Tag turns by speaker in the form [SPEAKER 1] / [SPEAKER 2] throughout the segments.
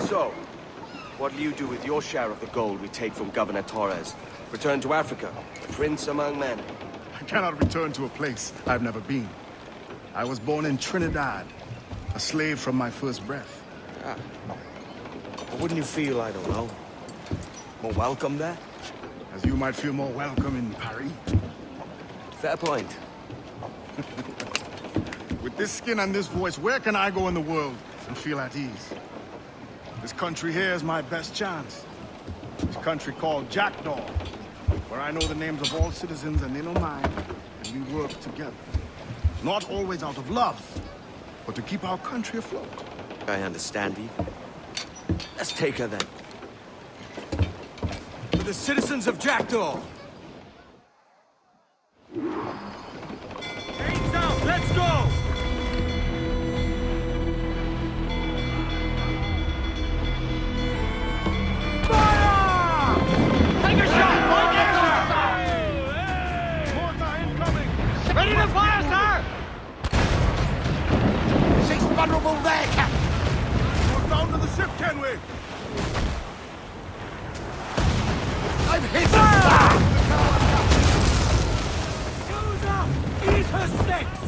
[SPEAKER 1] So, what'll you do with your share of the gold we take from Governor Torres? Return to Africa, a prince among men?
[SPEAKER 2] I cannot return to a place I've never been. I was born in Trinidad, a slave from my first breath.
[SPEAKER 1] But wouldn't you feel, I don't know, more welcome there?
[SPEAKER 2] As you might feel more welcome in Paris.
[SPEAKER 1] Fair point.
[SPEAKER 2] With this skin and this voice, where can I go in the world and feel at ease? This country here is my best chance. This country called Jackdaw, where I know the names of all citizens and they know mine, and we work together. Not always out of love, but to keep our country afloat.
[SPEAKER 1] I understand you. Let's take her then. To the citizens of Jackdaw!
[SPEAKER 3] Gates out! Let's go! Fire! Take a shot! Right there, sir! Mortar incoming! Ready to fire, sir!
[SPEAKER 4] She's vulnerable there, Captain!
[SPEAKER 2] Go down to the ship, can we?
[SPEAKER 4] I've hit her!
[SPEAKER 3] Goes up! Eat her sticks!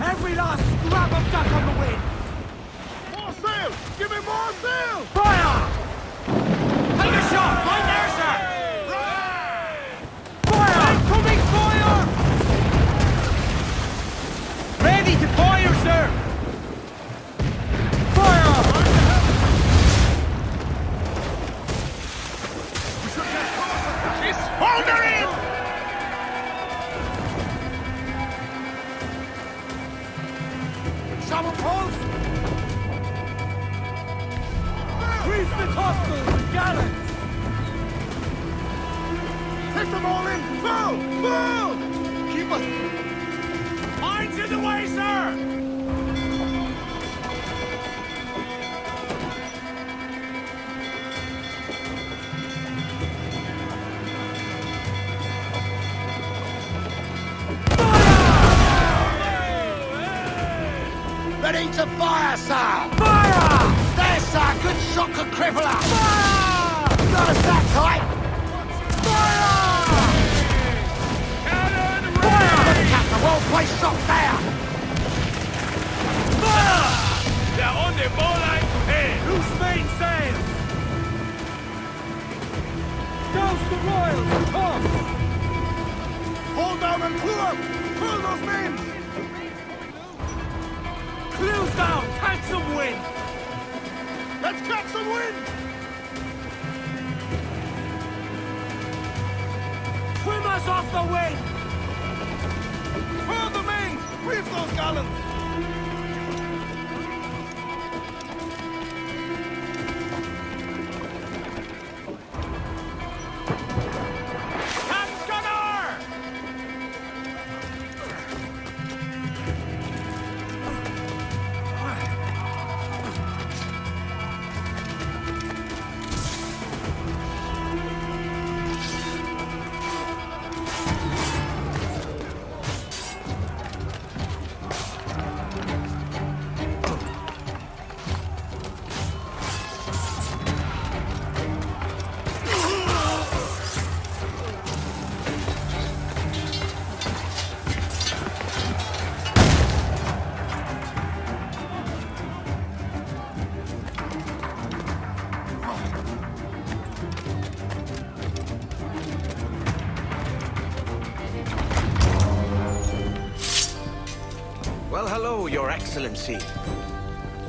[SPEAKER 3] Every last scrap of duck on the wind!
[SPEAKER 2] More sail! Give me more sail!
[SPEAKER 3] Fire! Take a shot! Right there, sir! Fire! Incoming fire! Ready to fire, sir! Fire!
[SPEAKER 2] She's foundering!
[SPEAKER 4] Someone pulls!
[SPEAKER 3] Grease the topsails and gallants!
[SPEAKER 2] Take them all in! Pull! Pull! Keep us...
[SPEAKER 3] Mine's in the way, sir!
[SPEAKER 4] Ready to fire, sir!
[SPEAKER 3] Fire!
[SPEAKER 4] There, sir! Good shot could cripple her!
[SPEAKER 3] Fire!
[SPEAKER 4] Got us that tight!
[SPEAKER 3] Fire!
[SPEAKER 4] Good, Captain! Well-placed shot there!
[SPEAKER 3] Fire! They're on the bowline to head! Loose main sails! Douse the royals and tops!
[SPEAKER 2] Hold down and pull up! Pull those men!
[SPEAKER 3] Clews down! Catch some wind!
[SPEAKER 2] Let's catch some wind!
[SPEAKER 3] Trim us off the wind!
[SPEAKER 2] Furl the mains! Reef those gallants!
[SPEAKER 3] Captain Gunner!
[SPEAKER 1] Well, hello, Your Excellency.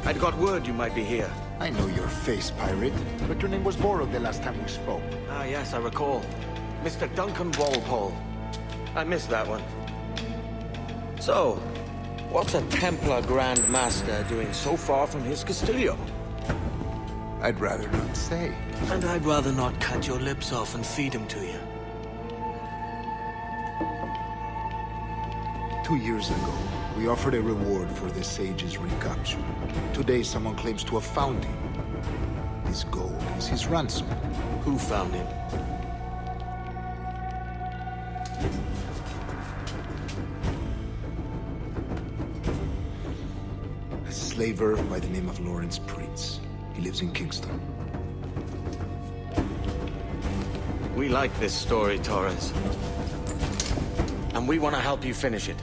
[SPEAKER 1] I'd got word you might be here.
[SPEAKER 5] I know your face, pirate, but your name was borrowed the last time we spoke.
[SPEAKER 1] Ah, yes, I recall. Mr. Duncan Walpole. I missed that one. So, what's a Templar Grand Master doing so far from his Castillo?
[SPEAKER 5] I'd rather not say.
[SPEAKER 1] And I'd rather not cut your lips off and feed him to you.
[SPEAKER 5] 2 years ago, we offered a reward for the sage's recapture. Today, someone claims to have found him. His gold is his ransom.
[SPEAKER 1] Who found him?
[SPEAKER 5] slaver by the name of Lawrence Prince. He lives in Kingston.
[SPEAKER 1] We like this story, Torres. And we want to help you finish it.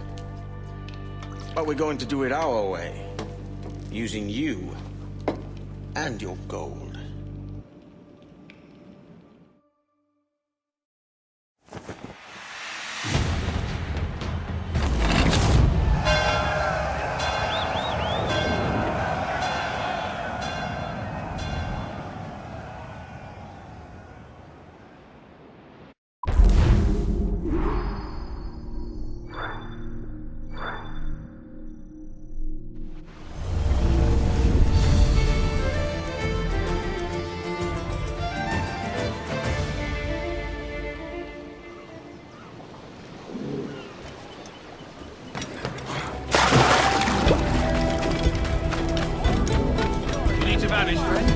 [SPEAKER 1] But we're going to do it our way. Using you and your gold.
[SPEAKER 3] Vanish, friend.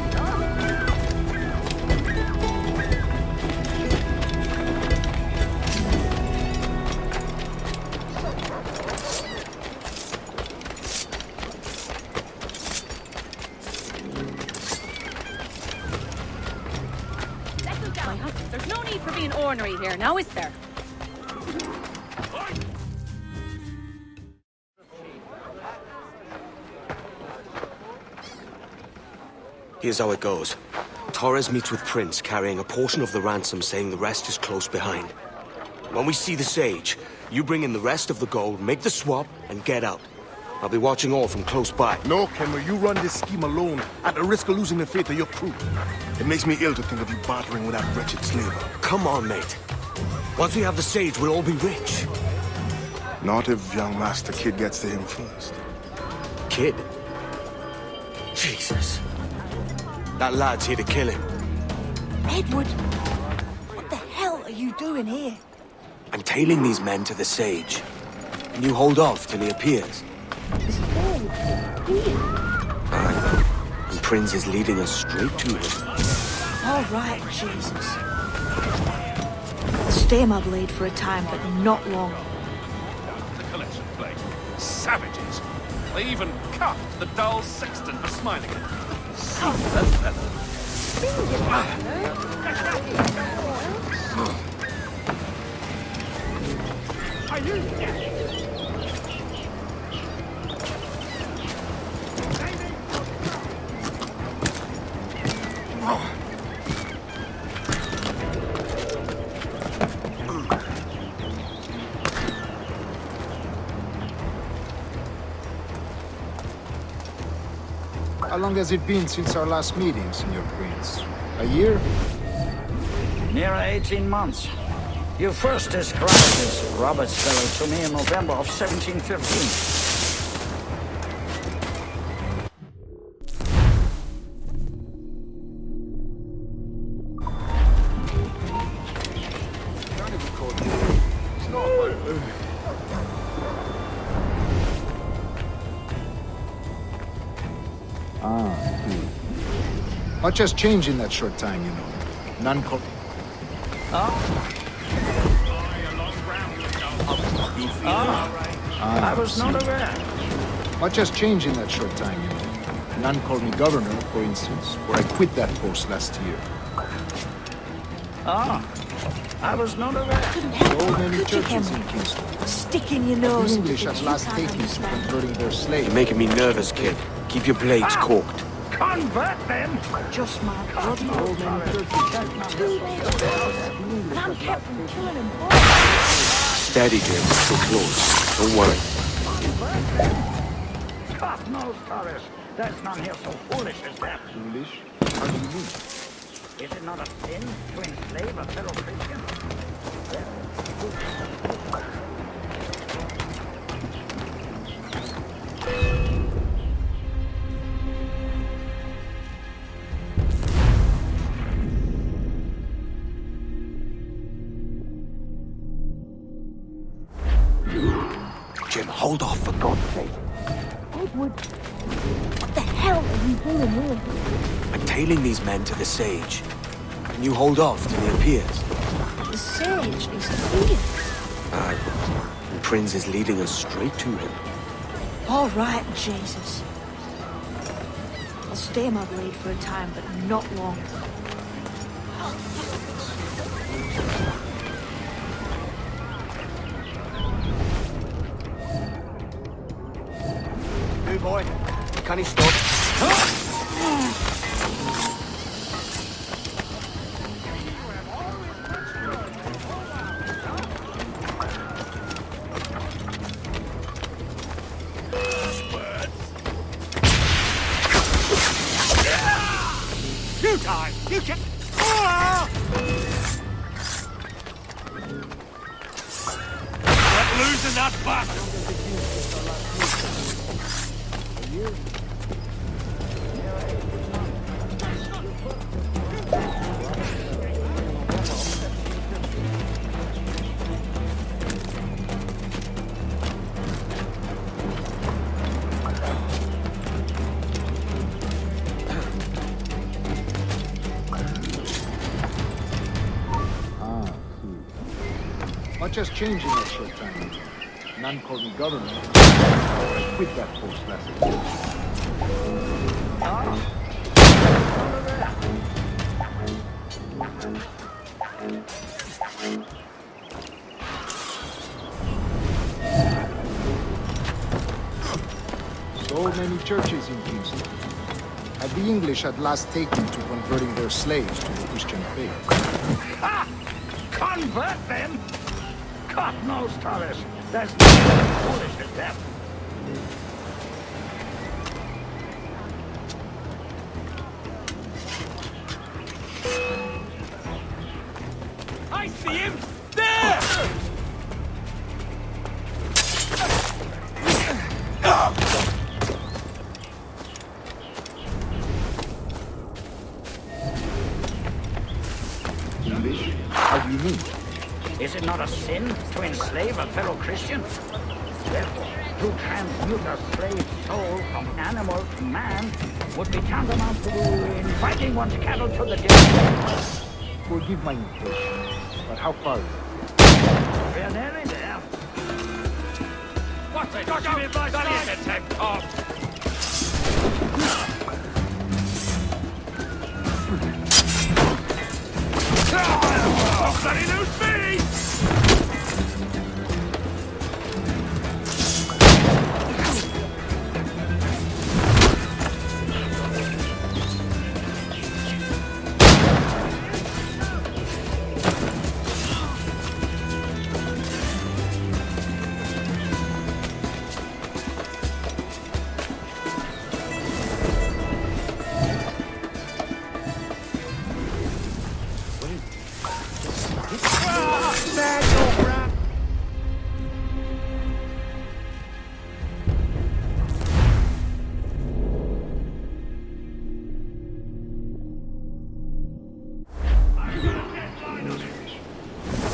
[SPEAKER 6] My husband, there's no need for being ornery here, now is there?
[SPEAKER 1] Here's how it goes. Torres meets with Prince, carrying a portion of the ransom, saying the rest is close behind. When we see the Sage, you bring in the rest of the gold, make the swap, and get out. I'll be watching all from close by.
[SPEAKER 2] No, Kenway, you run this scheme alone, at the risk of losing the faith of your crew. It makes me ill to think of you bartering with that wretched slaver.
[SPEAKER 1] Come on, mate. Once we have the Sage, we'll all be rich.
[SPEAKER 2] Not if young Master Kid gets to him first.
[SPEAKER 1] Kid? Jesus. That lad's here to kill him.
[SPEAKER 7] Edward, what the hell are you doing here?
[SPEAKER 1] I'm tailing these men to the Sage. And you hold off till he appears.
[SPEAKER 7] The Sage here.
[SPEAKER 1] Aye. And Prince is leading us straight to him.
[SPEAKER 7] All right, Jesus. I'll stay my blade for a time, but not long.
[SPEAKER 3] The collection plate. Savages. They even cuffed the dull sexton for smiling at them. Are you
[SPEAKER 5] How long has it been since our last meeting, Senor Prince? A year?
[SPEAKER 8] Near 18 months. You first described this Roberts fellow to me in November of 1715.
[SPEAKER 5] Much has changed in that short time, you know. None co-
[SPEAKER 8] I was not aware.
[SPEAKER 5] Much has changed in that short time, you know. None called me governor, for instance, where I quit that post last year.
[SPEAKER 8] I was not aware.
[SPEAKER 7] Couldn't help
[SPEAKER 5] So
[SPEAKER 7] it,
[SPEAKER 5] many
[SPEAKER 7] could you,
[SPEAKER 5] churches
[SPEAKER 7] Henry?
[SPEAKER 5] in Kingston.
[SPEAKER 7] Sticking your
[SPEAKER 5] The
[SPEAKER 7] nose into
[SPEAKER 5] English
[SPEAKER 7] things
[SPEAKER 5] at
[SPEAKER 7] you
[SPEAKER 5] last
[SPEAKER 7] can't
[SPEAKER 5] taking to
[SPEAKER 7] understand.
[SPEAKER 5] converting their slaves.
[SPEAKER 1] You're making me nervous, kid. Keep your blades corked.
[SPEAKER 8] Convert them!
[SPEAKER 7] Just my bloody old man. 2 days and I'm kept from killing him.
[SPEAKER 1] Steady, Jim. We're close. Don't worry.
[SPEAKER 8] God knows, Torres. There's none here so foolish as that.
[SPEAKER 5] Foolish? How do you mean?
[SPEAKER 8] Is it not a sin to enslave a fellow Christian?
[SPEAKER 1] Jim, hold off for God's sake.
[SPEAKER 7] Edward, what the hell are you doing here?
[SPEAKER 1] I'm tailing these men to the Sage. And you hold off till he appears.
[SPEAKER 7] The Sage is here.
[SPEAKER 1] Aye. And Prince is leading us straight to him.
[SPEAKER 7] All right, Jesus. I'll stay my blade for a time, but not long.
[SPEAKER 1] Hey boy, can he stop?
[SPEAKER 4] You die! You can...
[SPEAKER 3] Let loose in that bastard!
[SPEAKER 5] Much has changed in that short time. None called me governor. Quit that post last year. So many churches in Kingston. Had the English at last taken to converting their slaves to the Christian faith?
[SPEAKER 8] Ha! Convert them? God knows, Thomas. There's nothing foolish as that.
[SPEAKER 3] I see him! There!
[SPEAKER 5] English? How do you mean?
[SPEAKER 8] Is it not a sin to enslave a fellow Christian? Therefore, to transmute a slave soul from animal to man would be tantamount to inviting one's cattle to the devil.
[SPEAKER 5] Forgive my impatience, but how far is it?
[SPEAKER 8] We're nearly there.
[SPEAKER 3] What's it? Got him in my sight! Attempt of... Oh, bloody loose me!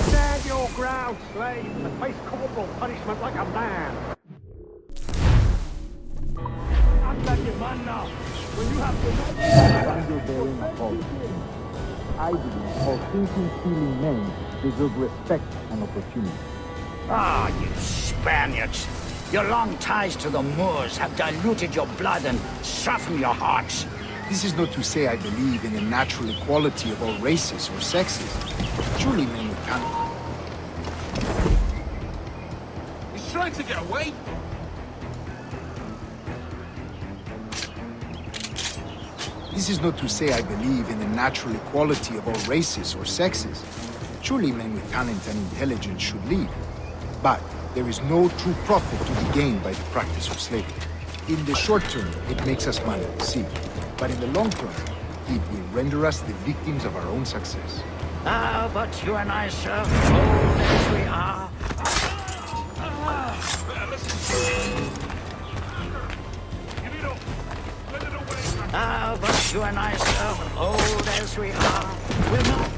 [SPEAKER 4] Stand your ground, slave, and face corporal punishment like a man. I'm like your man now. When you have to...
[SPEAKER 9] bearing apology. I believe all thinking, feeling men deserve respect and opportunity.
[SPEAKER 8] Ah, you Spaniards! Your long ties to the Moors have diluted your blood and softened your hearts.
[SPEAKER 5] This is not to say I believe in the natural equality of all races or sexes. Surely men would count.
[SPEAKER 3] He's trying to get away!
[SPEAKER 5] This is not to say I believe in the natural equality of all races or sexes. Surely men with talent and intelligence should lead. But there is no true profit to be gained by the practice of slavery. In the short term, it makes us money, see. But in the long term, it will render us the victims of our own success.
[SPEAKER 8] Ah, but you and I, sir, old as we are. Ah, but you and I, sir, old as we are, will not...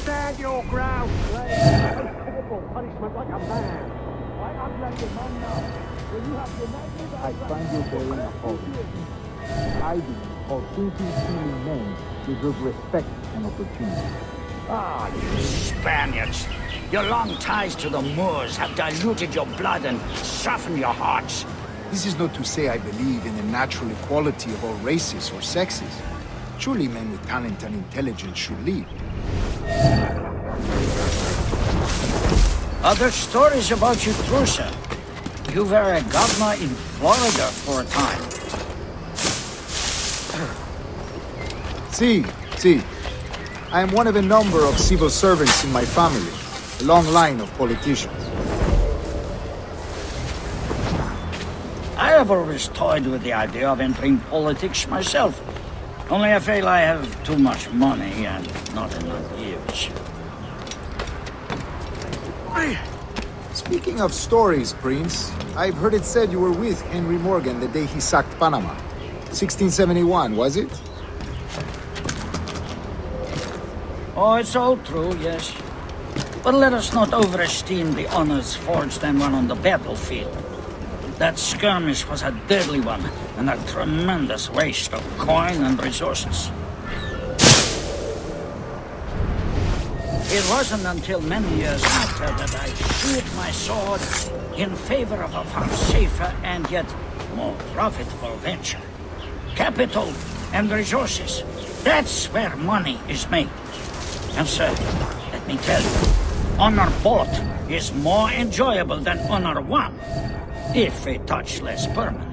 [SPEAKER 4] Stand your ground, slave, and face corporal punishment like a man. I'm like your man now. When you have to...
[SPEAKER 9] I find you bearing apology. Idle or thinking-feeling men deserve respect and opportunity.
[SPEAKER 8] Ah, you Spaniards! Your long ties to the Moors have diluted your blood and softened your hearts.
[SPEAKER 5] This is not to say I believe in the natural equality of all races or sexes. Surely men with talent and intelligence should lead.
[SPEAKER 8] Other stories about you, Trusa. You were a governor in Florida for a time.
[SPEAKER 5] See. I am one of a number of civil servants in my family. A long line of politicians.
[SPEAKER 8] I have always toyed with the idea of entering politics myself. Only I feel I have too much money and not enough years.
[SPEAKER 5] Speaking of stories, Prince, I've heard it said you were with Henry Morgan the day he sacked Panama. 1671, was it?
[SPEAKER 8] Oh, it's all true, yes. But let us not overesteem the honors forged and won on the battlefield. That skirmish was a deadly one, and a tremendous waste of coin and resources. It wasn't until many years after that I sheathed my sword in favor of a far safer and yet more profitable venture. Capital and resources. That's where money is made. And sir, let me tell you, honor bought is more enjoyable than honor won, if a touch less permanent.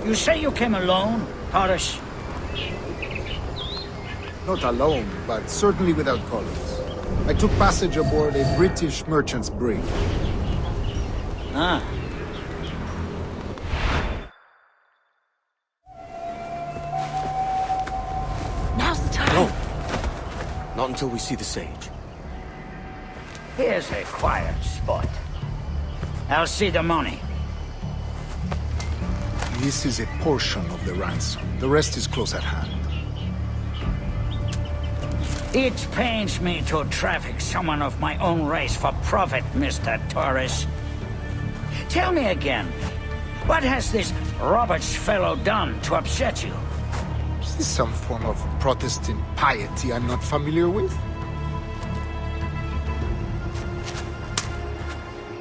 [SPEAKER 8] You say you came alone, Taurus?
[SPEAKER 5] Not alone, but certainly without colleagues. I took passage aboard a British merchant's brig.
[SPEAKER 8] Ah.
[SPEAKER 7] Now's the time.
[SPEAKER 1] No. Not until we see the sage.
[SPEAKER 8] Here's a quiet spot. I'll see the money.
[SPEAKER 5] This is a portion of the ransom. The rest is close at hand.
[SPEAKER 8] It pains me to traffic someone of my own race for profit, Mr. Torres. Tell me again, what has this Roberts fellow done to upset you?
[SPEAKER 5] Is this some form of Protestant piety I'm not familiar with?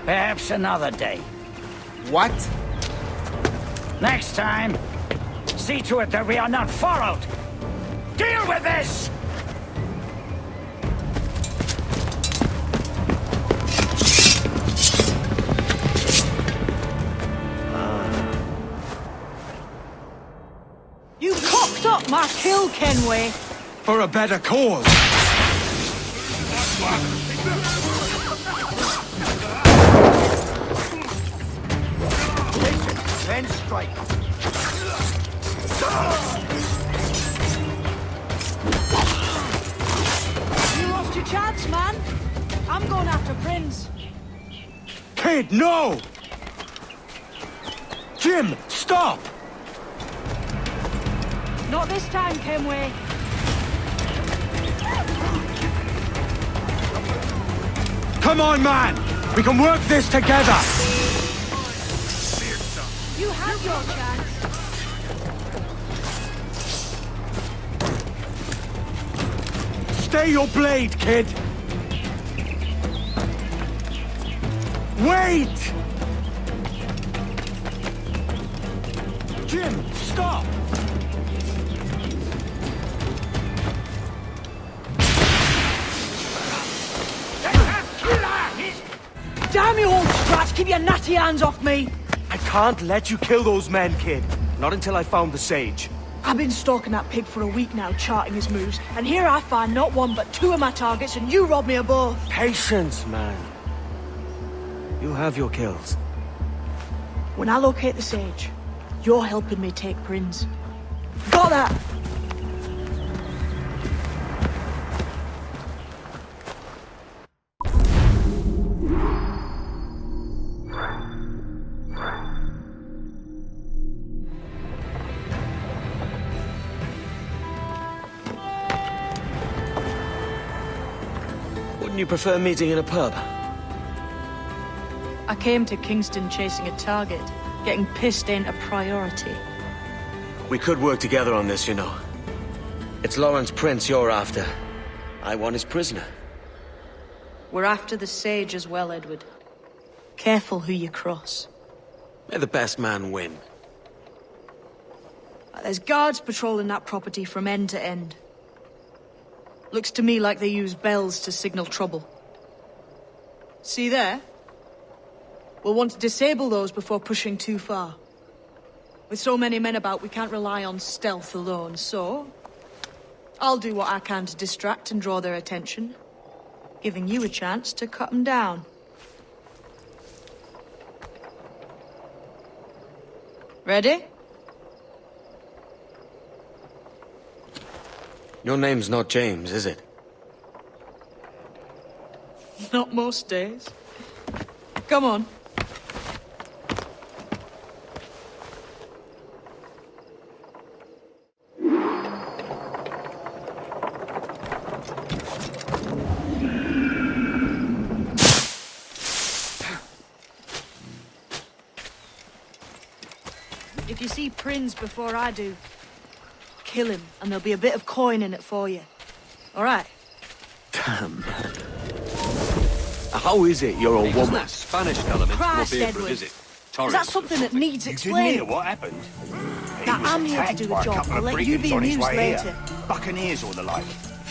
[SPEAKER 8] Perhaps another day.
[SPEAKER 5] What?
[SPEAKER 8] Next time, see to it that we are not followed. Deal with this!
[SPEAKER 7] You cocked up my kill, Kenway.
[SPEAKER 1] For a better cause.
[SPEAKER 8] Then strike.
[SPEAKER 7] You lost your chance, man. I'm going after Prince.
[SPEAKER 1] Kid, no! Jim, stop!
[SPEAKER 7] Not this time, Kenway.
[SPEAKER 1] Come on, man! We can work this together!
[SPEAKER 7] You have your chance.
[SPEAKER 1] Stay your blade, kid! Wait! Jim, stop!
[SPEAKER 7] Damn you, old sprat! Keep your natty hands off me!
[SPEAKER 1] I can't let you kill those men, kid. Not until I found the sage.
[SPEAKER 7] I've been stalking that pig for a week now, charting his moves, and here I find not one but two of my targets, and you rob me of both.
[SPEAKER 1] Patience, man. You have your kills.
[SPEAKER 7] When I locate the sage, you're helping me take Prince. Got that?
[SPEAKER 1] you prefer meeting in a pub?
[SPEAKER 7] I came to Kingston chasing a target. Getting pissed ain't a priority.
[SPEAKER 1] We could work together on this, you know. It's Lawrence Prince you're after. I want his prisoner.
[SPEAKER 7] We're after the Sage as well, Edward. Careful who you cross.
[SPEAKER 1] May the best man win.
[SPEAKER 7] There's guards patrolling that property from end to end. Looks to me like they use bells to signal trouble. See there? We'll want to disable those before pushing too far. With so many men about, we can't rely on stealth alone, so... I'll do what I can to distract and draw their attention, giving you a chance to cut them down. Ready?
[SPEAKER 1] Your name's not James, is it?
[SPEAKER 7] Not most days. Come on. If you see Prince before I do, kill him, and there'll be a bit of coin in it for you. All right?
[SPEAKER 1] Damn, man. How is it you're a
[SPEAKER 10] Doesn't
[SPEAKER 1] woman?
[SPEAKER 10] that Spanish element
[SPEAKER 7] Christ,
[SPEAKER 10] will be here for a
[SPEAKER 7] Edward.
[SPEAKER 10] visit?
[SPEAKER 7] Is
[SPEAKER 10] Torres
[SPEAKER 7] that
[SPEAKER 10] or
[SPEAKER 7] something that needs
[SPEAKER 11] You didn't hear
[SPEAKER 7] explaining?
[SPEAKER 11] what happened?
[SPEAKER 7] Now, I'm here to do the job. I'll let you be amused later.
[SPEAKER 11] Buccaneers or the like.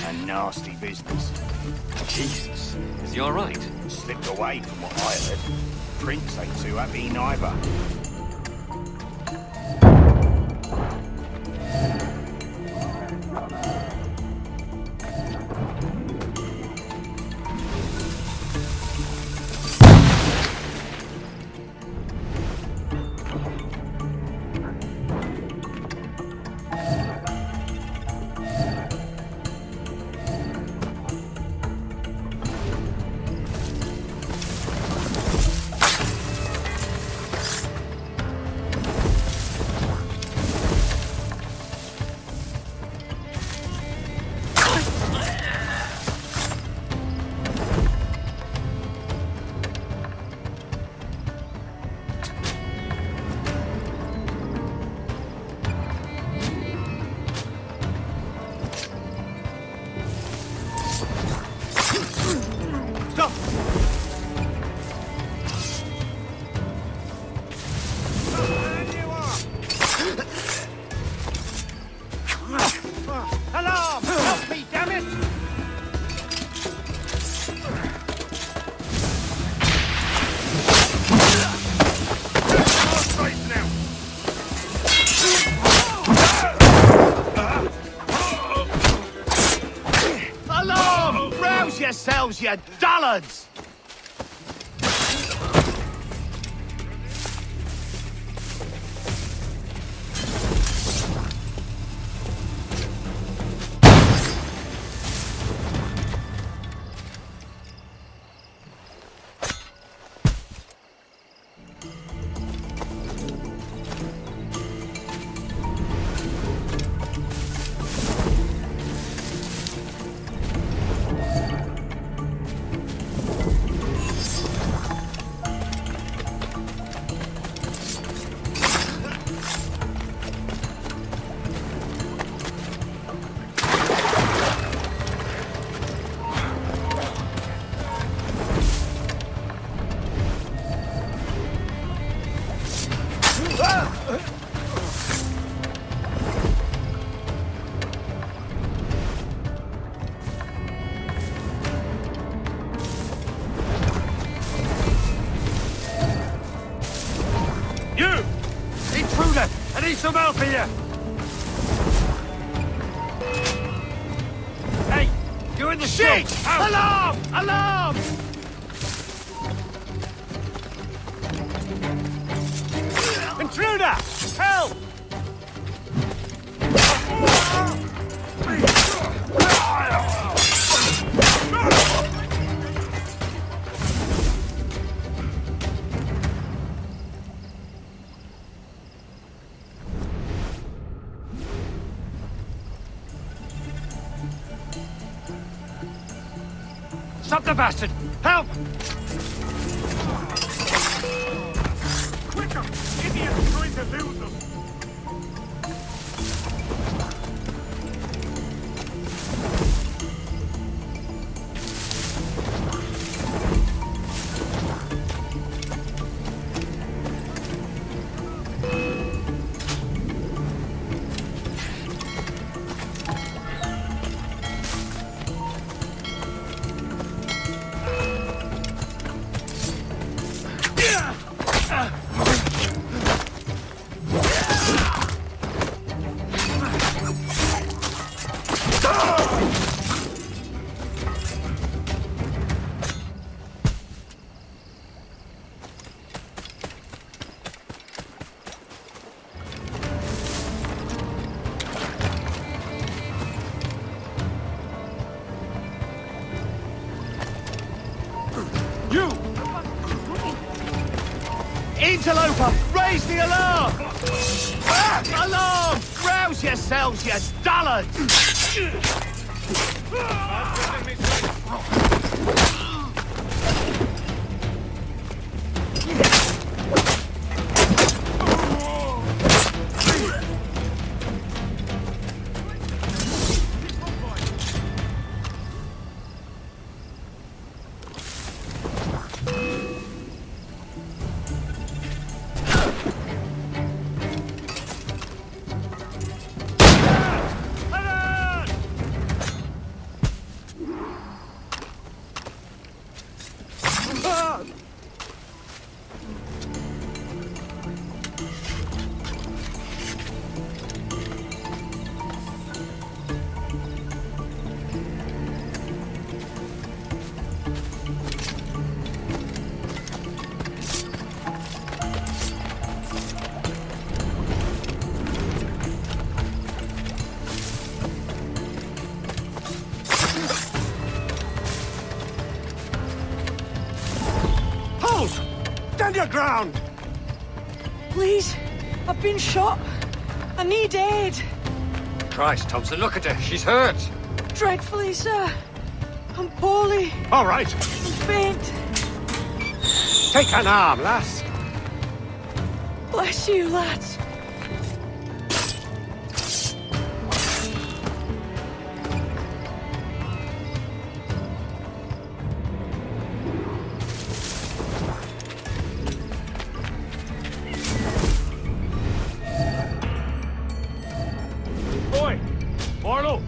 [SPEAKER 11] A nasty business.
[SPEAKER 10] Jesus. Is he all right?
[SPEAKER 11] Slipped away from what I heard. Prince ain't too happy neither.
[SPEAKER 4] Alarm! Help me, damn it! Alarm! Rouse yourselves, you dullards! I need some help here! Hey, you're in the shit! Alarm! Alarm! Intruder! Help!
[SPEAKER 3] Stop the bastard! Help!
[SPEAKER 2] Quicker! Idiot's trying to lose us!
[SPEAKER 4] You! Interloper, raise the alarm! Alarm! Rouse yourselves, you dullards! Stand your ground!
[SPEAKER 7] Please, I've been shot. I need aid.
[SPEAKER 10] Christ, Thompson, look at her. She's hurt.
[SPEAKER 7] Dreadfully, sir. I'm poorly.
[SPEAKER 4] All right,
[SPEAKER 7] I'm faint.
[SPEAKER 4] take an arm, lass.
[SPEAKER 7] Bless you, lads.
[SPEAKER 12] Marlow!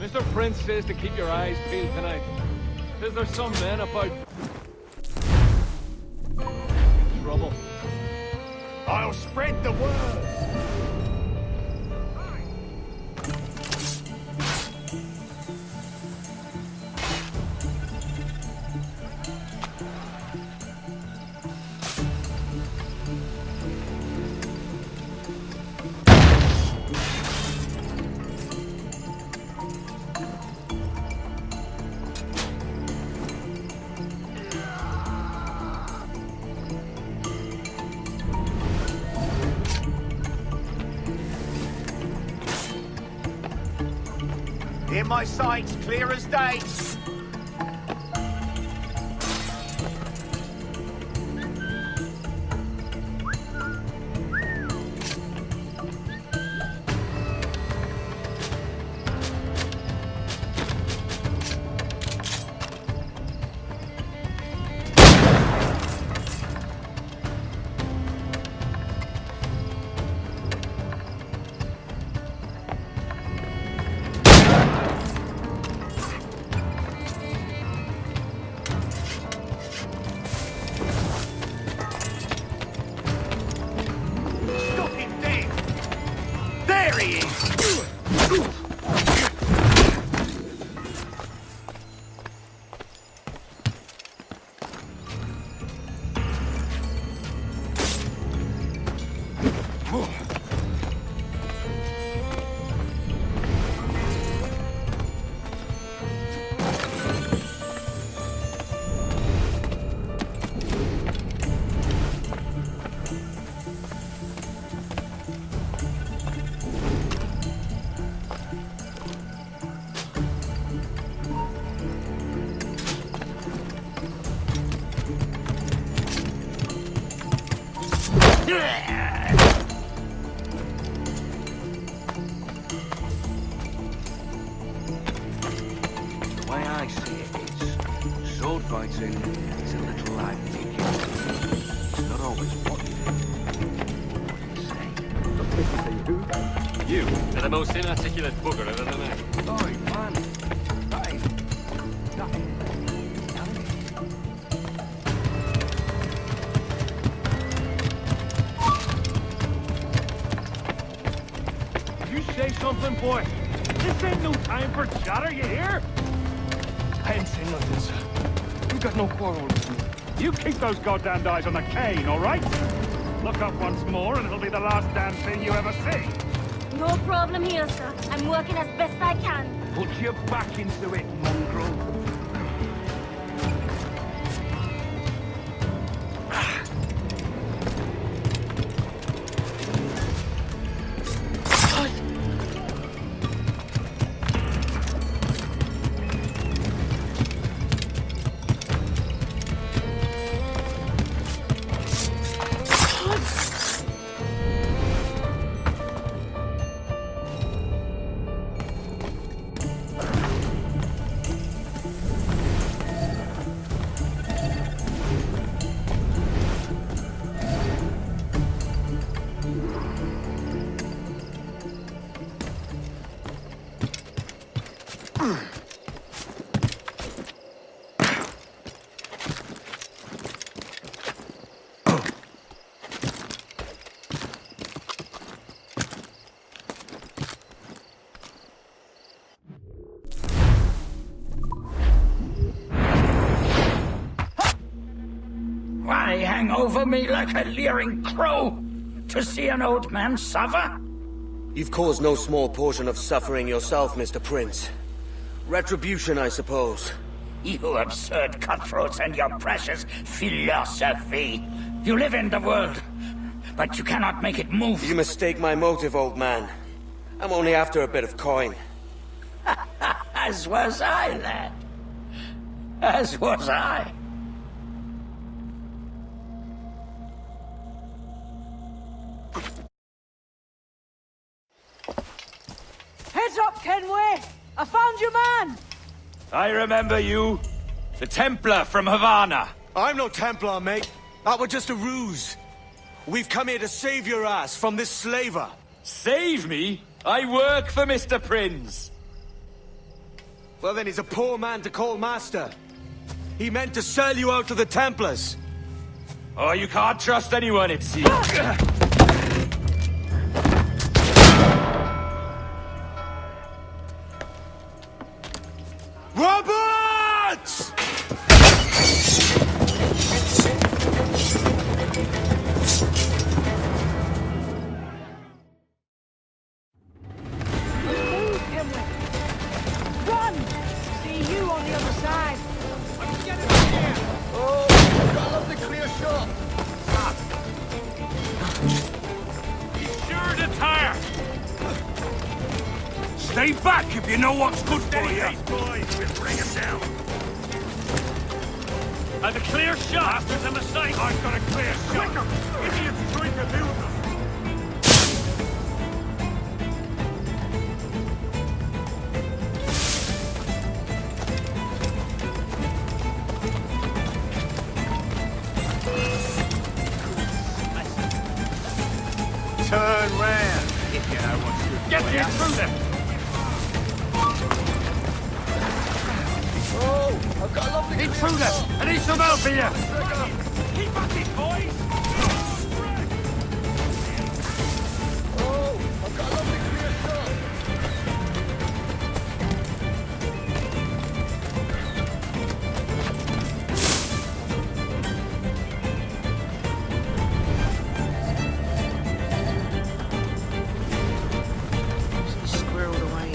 [SPEAKER 12] Mr. Prince says to keep your eyes peeled tonight. Says there's some men about... trouble.
[SPEAKER 4] I'll spread the word. Hear my sights clear as day.
[SPEAKER 11] The way I see it is, sword fighting is a little like thinking. It's not always what you do, what you say.
[SPEAKER 10] You are the most inarticulate bugger I've ever met.
[SPEAKER 11] Sorry, man. Hey.
[SPEAKER 12] You say something, boy. This ain't no time for chatter, you hear?
[SPEAKER 11] I ain't saying nothing, sir. You got no quarrel with me.
[SPEAKER 12] You keep those goddamned eyes on the cane, all right? Look up once more and it'll be the last damn thing you ever see.
[SPEAKER 13] No problem here, sir. I'm working as best I can.
[SPEAKER 12] Put your back into it, mongrel.
[SPEAKER 8] Why hang over me like a leering crow? To see an old man suffer?
[SPEAKER 1] You've caused no small portion of suffering yourself, Mr. Prince. Retribution, I suppose.
[SPEAKER 8] You absurd cutthroats and your precious philosophy. You live in the world, but you cannot make it move.
[SPEAKER 1] You mistake my motive, old man. I'm only after a bit of coin.
[SPEAKER 8] As was I, lad. As was I.
[SPEAKER 7] Heads up, Kenway! I found your man!
[SPEAKER 11] I remember you. The Templar from Havana.
[SPEAKER 1] I'm no Templar, mate. That was just a ruse. We've come here to save your ass from this slaver.
[SPEAKER 11] Save me? I work for Mr. Prince.
[SPEAKER 1] Well, then he's a poor man to call master. He meant to sell you out to the Templars.
[SPEAKER 11] Oh, you can't trust anyone, it seems.
[SPEAKER 1] Roberts!
[SPEAKER 4] Move, Kenway. Run! See you on the other side.
[SPEAKER 12] Let's get him in here!
[SPEAKER 2] Oh, got a lovely clear shot.
[SPEAKER 12] He's sure to tire! Stay back if you know what's good for you! These boys, we'll bring him down! And a clear shot! After the mistake! I've got a clear shot! Quicker! Idiots trying to lose us!
[SPEAKER 2] Turn round, if you know what's good.
[SPEAKER 12] Get me through them!
[SPEAKER 2] Oh, I've got a lovely
[SPEAKER 12] Get through them! I need some help here! Keep at it, boys!
[SPEAKER 2] Oh, I've got a lovely clear shot.
[SPEAKER 7] Squirreled away.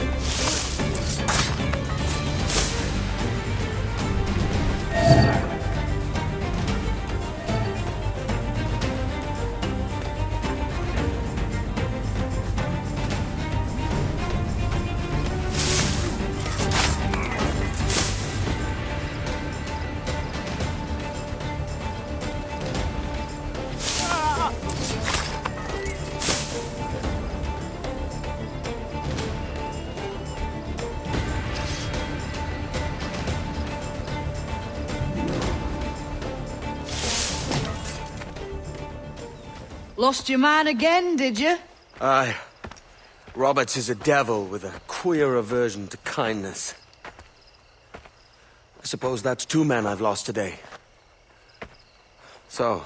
[SPEAKER 7] Lost your man again, did you?
[SPEAKER 1] Aye. Roberts is a devil with a queer aversion to kindness. I suppose that's 2 men I've lost today. So,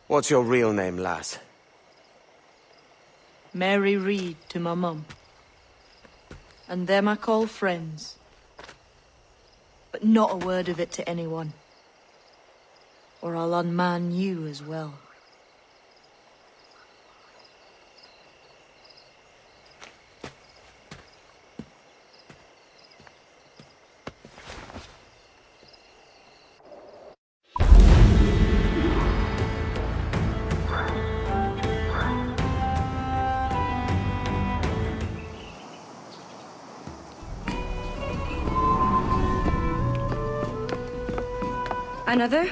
[SPEAKER 1] what's your real name, lass?
[SPEAKER 7] Mary Reed to my mum. And them I call friends. But not a word of it to anyone. Or I'll unman you as well.
[SPEAKER 14] Another?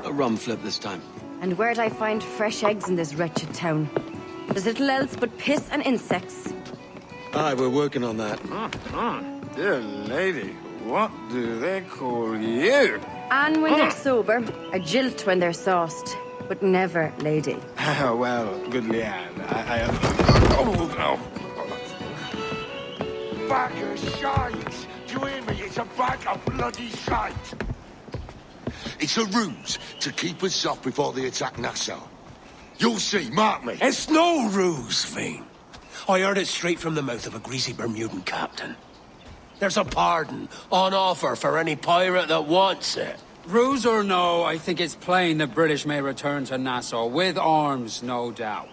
[SPEAKER 1] A rum flip this time.
[SPEAKER 14] And where'd I find fresh eggs in this wretched town? There's little else but piss and insects.
[SPEAKER 1] Aye, we're working on that.
[SPEAKER 2] Dear lady, what do they call you?
[SPEAKER 14] And when they're sober, a jilt when they're sauced, but never lady.
[SPEAKER 2] Well, good Leanne, I am... Oh,
[SPEAKER 15] Bag of shite! Do you hear me? It's a bag of bloody shite! It's a ruse to keep us off before they attack Nassau. You'll see, mark me.
[SPEAKER 16] It's no ruse, Fiend. I heard it straight from the mouth of a greasy Bermudan captain. There's a pardon on offer for any pirate that wants it.
[SPEAKER 17] Ruse or no, I think it's plain the British may return to Nassau, with arms, no doubt.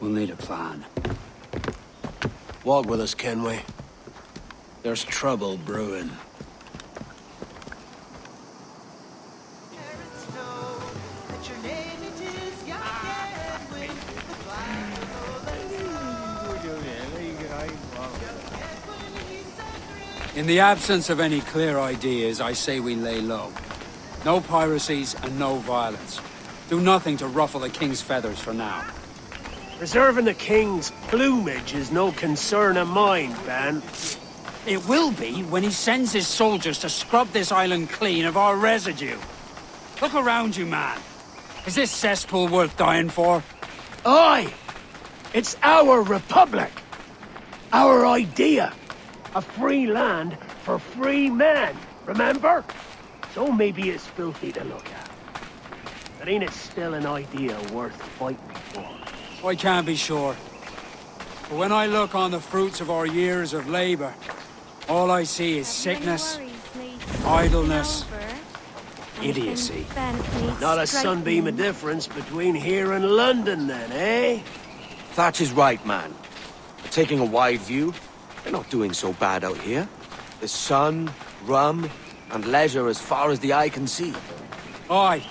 [SPEAKER 17] We'll need a plan.
[SPEAKER 16] Walk with us, Kenway. There's trouble brewing.
[SPEAKER 17] In the absence of any clear ideas, I say we lay low. No piracies and no violence. Do nothing to ruffle the king's feathers for now.
[SPEAKER 16] Preserving the king's plumage is no concern of mine, Ben.
[SPEAKER 17] It will be when he sends his soldiers to scrub this island clean of our residue. Look around you, man. Is this cesspool worth dying for?
[SPEAKER 16] Aye! It's our republic! Our idea! A free land for free men, remember? So maybe it's filthy to look at. But ain't it still an idea worth fighting for?
[SPEAKER 17] I can't be sure. But when I look on the fruits of our years of labor, all I see is sickness, idleness, idiocy.
[SPEAKER 16] Not a sunbeam of difference between here and London, then, eh?
[SPEAKER 1] Thatch is right, man. But taking a wide view, they're not doing so bad out here. There's sun, rum, and leisure as far as the eye can see.
[SPEAKER 17] Aye.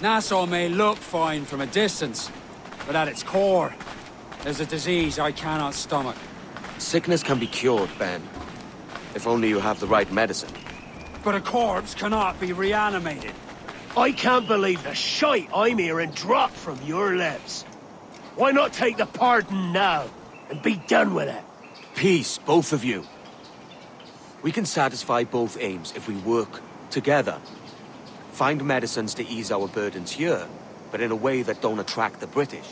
[SPEAKER 17] Nassau may look fine from a distance, but at its core, there's a disease I cannot stomach.
[SPEAKER 1] Sickness can be cured, Ben. If only you have the right medicine.
[SPEAKER 17] But a corpse cannot be reanimated.
[SPEAKER 16] I can't believe the shite I'm hearing drop from your lips. Why not take the pardon now, and be done with it?
[SPEAKER 1] Peace, both of you. We can satisfy both aims if we work together. Find medicines to ease our burdens here, but in a way that don't attract the British.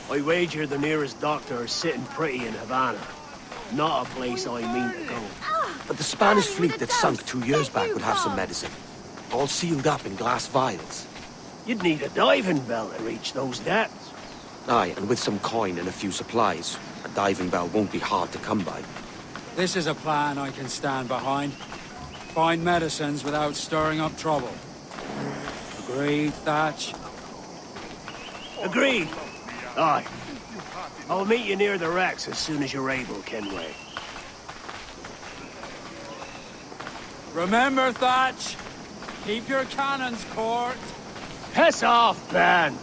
[SPEAKER 16] I wager the nearest doctor is sitting pretty in Havana. Not a place I mean to go.
[SPEAKER 1] But the Spanish fleet that sunk 2 years back would have some medicine. All sealed up in glass vials.
[SPEAKER 16] You'd need a diving bell to reach those depths.
[SPEAKER 1] Aye, and with some coin and a few supplies, a diving bell won't be hard to come by.
[SPEAKER 17] This is a plan I can stand behind. Find medicines without stirring up trouble. Agreed, Thatch?
[SPEAKER 16] Agreed. Aye. I'll meet you near the wrecks as soon as you're able, Kenway.
[SPEAKER 17] Remember, Thatch, keep your cannons court.
[SPEAKER 16] Piss off, Ben!